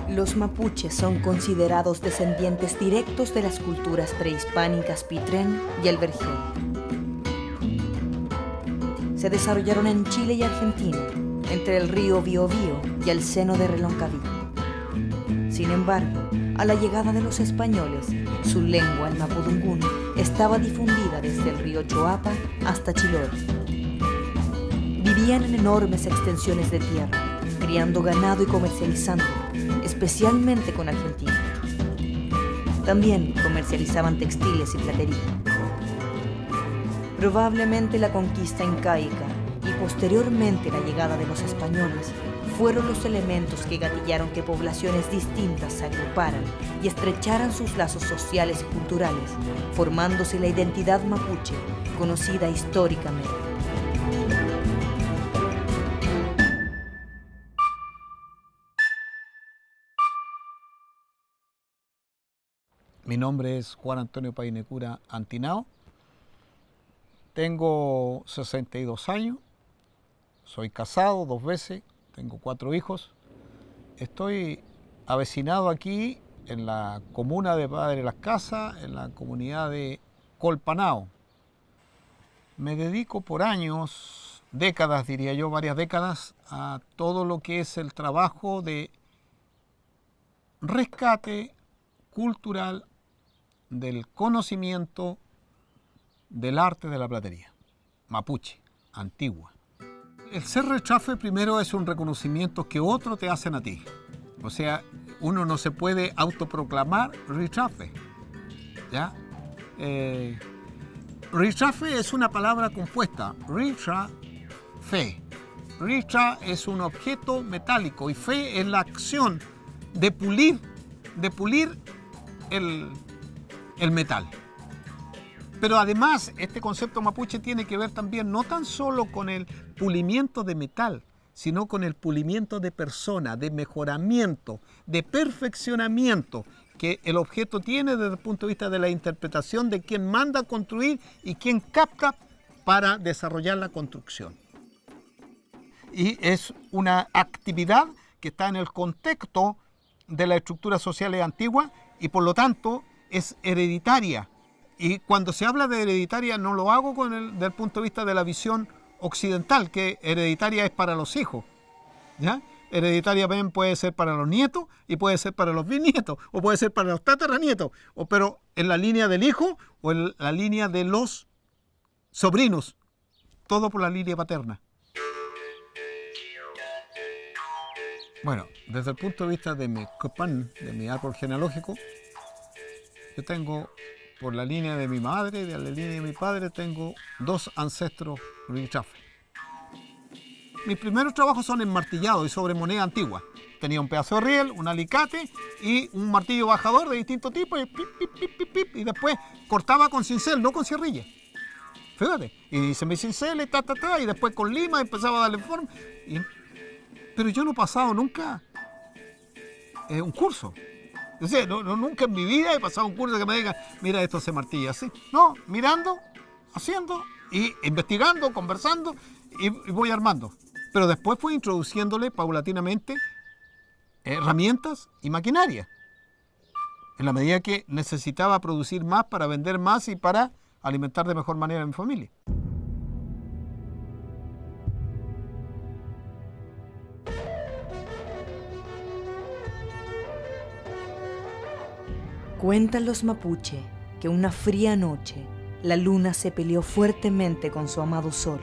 Los mapuches son considerados descendientes directos de las culturas prehispánicas Pitrén y el Vergel. Se desarrollaron en Chile y Argentina, entre el río Biobío y el seno de Reloncaví. Sin embargo, a la llegada de los españoles, su lengua, el mapudungún, estaba difundida desde el río Choapa hasta Chiloé. Vivían en enormes extensiones de tierra, criando ganado y comercializándolo, especialmente con Argentina. También comercializaban textiles y platería. Probablemente la conquista incaica y posteriormente la llegada de los españoles fueron los elementos que gatillaron que poblaciones distintas se agruparan y estrecharan sus lazos sociales y culturales, formándose la identidad mapuche, conocida históricamente. Mi nombre es Juan Antonio Painecura Antinao, tengo 62 años, soy casado 2 veces, tengo 4 hijos. Estoy avecinado aquí en la comuna de Padre Las Casas, en la comunidad de Colpanao. Me dedico por años, décadas diría yo, varias décadas, a todo lo que es el trabajo de rescate cultural del conocimiento del arte de la platería, mapuche, antigua. El ser rechafe primero es un reconocimiento que otros te hacen a ti. O sea, uno no se puede autoproclamar rechafe, ¿ya? Rechafe es una palabra compuesta, richa, fe. Richa es un objeto metálico y fe es la acción de pulir el metal. Pero además, este concepto mapuche tiene que ver también no tan solo con el pulimiento de metal, sino con el pulimiento de persona, de mejoramiento, de perfeccionamiento que el objeto tiene desde el punto de vista de la interpretación de quién manda a construir y quién capta para desarrollar la construcción. Y es una actividad que está en el contexto de las estructuras sociales antiguas y por lo tanto es hereditaria. Y cuando se habla de hereditaria no lo hago desde el punto de vista de la visión occidental, que hereditaria es para los hijos, ¿ya? Hereditaria bien puede ser para los nietos y puede ser para los bisnietos o puede ser para los tataranietos, pero en la línea del hijo o en la línea de los sobrinos, todo por la línea paterna. Bueno, desde el punto de vista de mi copán, de mi árbol genealógico, yo tengo, por la línea de mi madre y de la línea de mi padre, tengo 2 ancestros richafe. Mis primeros trabajos son enmartillados y sobre moneda antigua. Tenía un pedazo de riel, un alicate y un martillo bajador de distintos tipos y pip, pip, pip, pip, pip, y después cortaba con cincel, no con sierrilla. Fíjate, y se me cincel y después con lima empezaba a darle forma. Pero yo no he pasado nunca un curso. O sea, nunca en mi vida he pasado un curso que me diga, mira, esto se martilla así. No, mirando, haciendo y investigando, conversando y voy armando. Pero después fui introduciéndole paulatinamente herramientas y maquinaria. En la medida que necesitaba producir más para vender más y para alimentar de mejor manera a mi familia. Cuentan los mapuche que una fría noche la luna se peleó fuertemente con su amado sol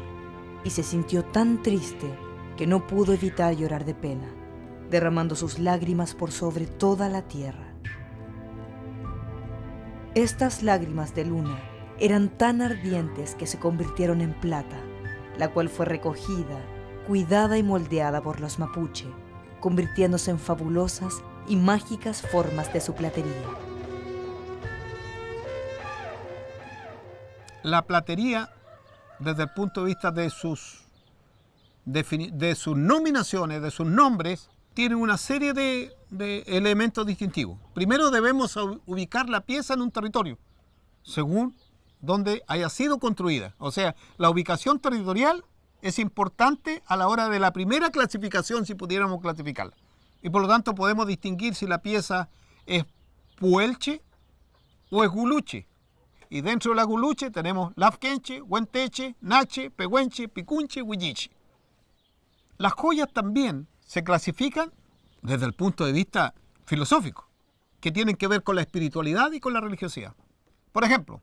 y se sintió tan triste que no pudo evitar llorar de pena, derramando sus lágrimas por sobre toda la tierra. Estas lágrimas de luna eran tan ardientes que se convirtieron en plata, la cual fue recogida, cuidada y moldeada por los mapuche, convirtiéndose en fabulosas y mágicas formas de su platería. La platería, desde el punto de vista de sus nominaciones, de sus nombres, tiene una serie de elementos distintivos. Primero debemos ubicar la pieza en un territorio. según donde haya sido construida. O sea, la ubicación territorial es importante a la hora de la primera clasificación, si pudiéramos clasificarla. Y por lo tanto podemos distinguir si la pieza es puelche o es guluche. Y dentro de la guluche tenemos lafkenche, huenteche, nache, pehuenche, picunche, huilliche. Las joyas también se clasifican desde el punto de vista filosófico, que tienen que ver con la espiritualidad y con la religiosidad. Por ejemplo,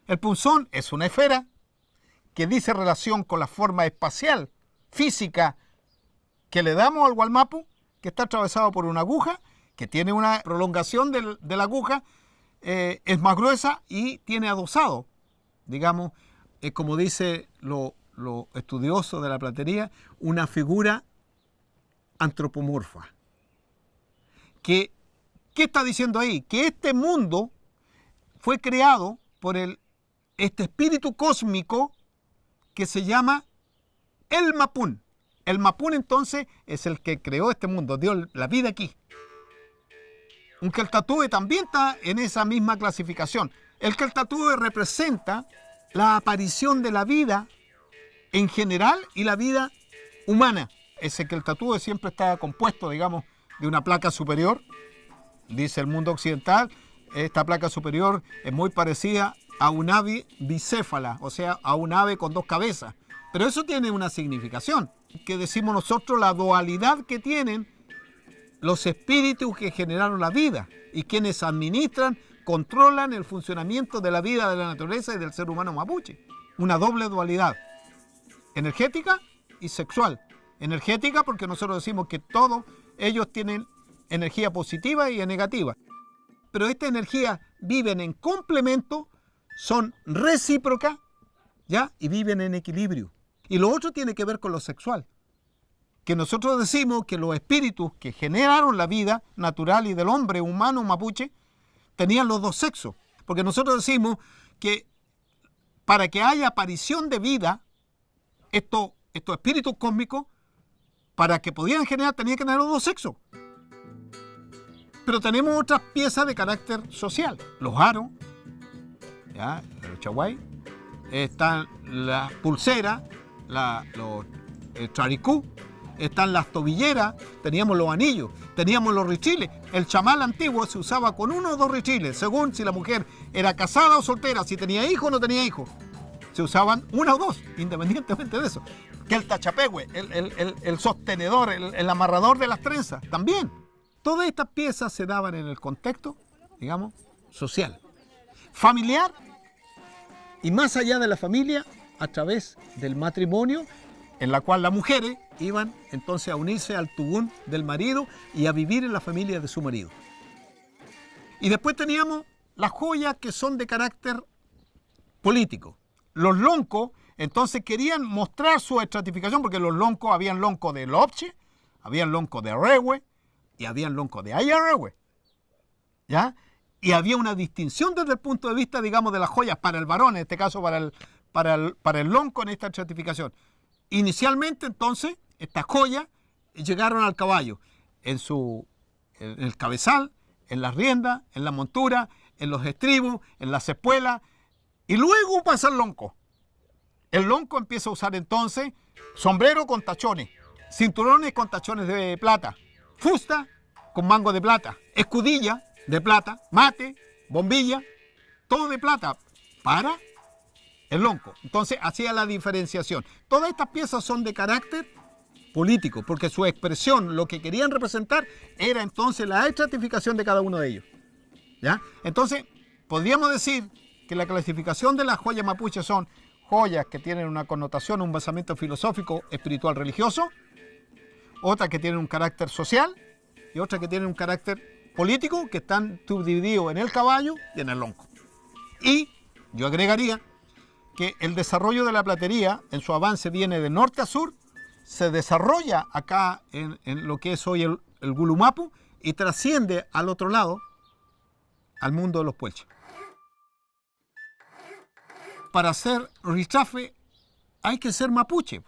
el punzón es una esfera que dice relación con la forma espacial, física, que le damos al gualmapu, que está atravesado por una aguja, que tiene una prolongación de la aguja, es más gruesa y tiene adosado, digamos, como dice lo estudioso de la platería, una figura antropomorfa. ¿Qué está diciendo ahí? Que este mundo fue creado por este espíritu cósmico que se llama el Mapún. El Mapún entonces es el que creó este mundo, dio la vida aquí. Un Keltatúe también está en esa misma clasificación. El Keltatúe representa la aparición de la vida en general y la vida humana. Ese Keltatúe siempre está compuesto, digamos, de una placa superior. Dice el mundo occidental, esta placa superior es muy parecida a un ave bicéfala, o sea, a un ave con dos cabezas. Pero eso tiene una significación, que decimos nosotros la dualidad que tienen los espíritus que generaron la vida y quienes administran, controlan el funcionamiento de la vida de la naturaleza y del ser humano mapuche. Una doble dualidad, energética y sexual. Energética porque nosotros decimos que todos ellos tienen energía positiva y negativa. Pero estas energías viven en complemento, son recíprocas, ¿ya? Y viven en equilibrio. Y lo otro tiene que ver con lo sexual. Que nosotros decimos que los espíritus que generaron la vida natural y del hombre humano mapuche tenían los dos sexos. Porque nosotros decimos que para que haya aparición de vida, estos espíritus cósmicos, para que pudieran generar, tenían que tener los dos sexos. Pero tenemos otras piezas de carácter social. Los aros, ¿ya? Los chaguay, están las pulseras, los charicú, están las tobilleras, teníamos los anillos, teníamos los richiles. El chamal antiguo se usaba con uno o dos richiles, según si la mujer era casada o soltera, si tenía hijo o no tenía hijo. Se usaban una o dos, independientemente de eso. Que el tachapehue, el sostenedor, el amarrador de las trenzas, también. Todas estas piezas se daban en el contexto, digamos, social, familiar y más allá de la familia, a través del matrimonio, en la cual las mujeres iban entonces a unirse al tubún del marido y a vivir en la familia de su marido. Y después teníamos las joyas que son de carácter político. Los loncos entonces querían mostrar su estratificación, porque los loncos, habían loncos de Lopche, habían loncos de Rehue y habían loncos de Ayarehue, ¿ya? Y había una distinción desde el punto de vista, digamos, de las joyas para el varón, en este caso para el lonco en esta estratificación. Inicialmente, entonces, estas joyas llegaron al caballo, en el cabezal, en las riendas, en la montura, en los estribos, en las espuelas, y luego pasa el lonco. El lonco empieza a usar entonces sombrero con tachones, cinturones con tachones de plata, fusta con mango de plata, escudilla de plata, mate, bombilla, todo de plata para el lonco. Entonces hacía la diferenciación. Todas estas piezas son de carácter político, porque su expresión, lo que querían representar, era entonces la estratificación de cada uno de ellos, ¿ya? Entonces, podríamos decir que la clasificación de las joyas mapuches son joyas que tienen una connotación, un basamento filosófico, espiritual, religioso, otras que tienen un carácter social y otras que tienen un carácter político, que están subdivididos en el caballo y en el lonco. Y yo agregaría que el desarrollo de la platería en su avance viene de norte a sur, se desarrolla acá en lo que es hoy el Gulumapu y trasciende al otro lado, al mundo de los puelches. Para hacer richafe hay que ser mapuche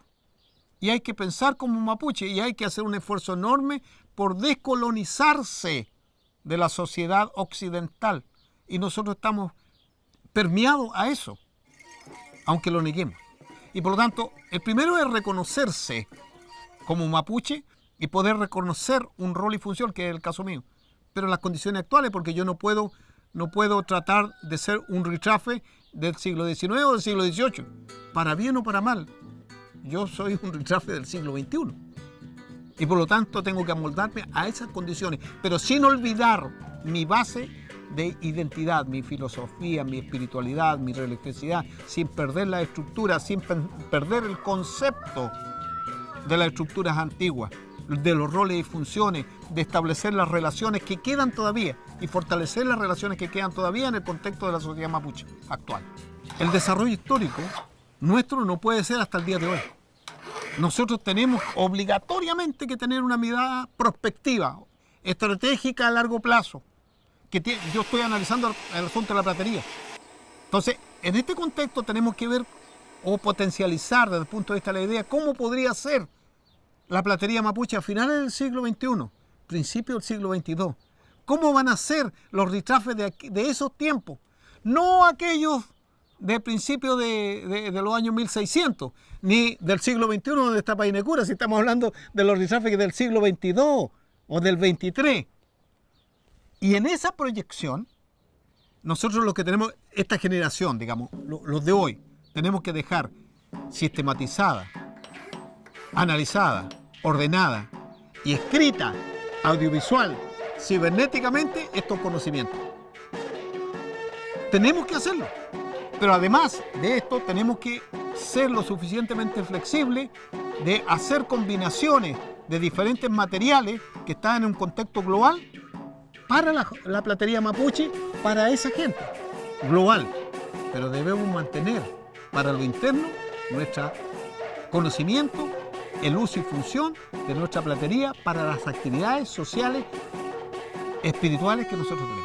y hay que pensar como mapuche y hay que hacer un esfuerzo enorme por descolonizarse de la sociedad occidental. Y nosotros estamos permeado a eso, aunque lo neguemos. Y por lo tanto, el primero es reconocerse como mapuche y poder reconocer un rol y función, que es el caso mío. Pero en las condiciones actuales, porque yo no puedo tratar de ser un ritrafe del siglo XIX o del siglo XVIII, para bien o para mal. Yo soy un ritrafe del siglo XXI. Y por lo tanto tengo que amoldarme a esas condiciones, pero sin olvidar mi base de identidad, mi filosofía, mi espiritualidad, mi religiosidad, sin perder la estructura, sin perder el concepto de las estructuras antiguas, de los roles y funciones, de establecer las relaciones que quedan todavía y fortalecer las relaciones que quedan todavía en el contexto de la sociedad mapuche actual. El desarrollo histórico nuestro no puede ser hasta el día de hoy. Nosotros tenemos obligatoriamente que tener una mirada prospectiva, estratégica a largo plazo. Yo estoy analizando el asunto de la platería. Entonces, en este contexto tenemos que ver o potencializar desde el punto de vista de la idea cómo podría ser la platería mapuche a finales del siglo XXI, principios del siglo XXII. ¿Cómo van a ser los ritrafes de esos tiempos? No aquellos de principios de los años 1600, ni del siglo XXI donde está Painecura, si estamos hablando de los ritrafes del siglo XXII o del XXIII. Y en esa proyección, nosotros lo que tenemos, esta generación, digamos, los de hoy, tenemos que dejar sistematizada, analizada, ordenada y escrita, audiovisual, cibernéticamente, estos conocimientos. Tenemos que hacerlo. Pero además de esto, tenemos que ser lo suficientemente flexibles de hacer combinaciones de diferentes materiales que están en un contexto global para la platería mapuche, para esa gente global. Pero debemos mantener para lo interno nuestro conocimiento, el uso y función de nuestra platería para las actividades sociales, espirituales que nosotros tenemos.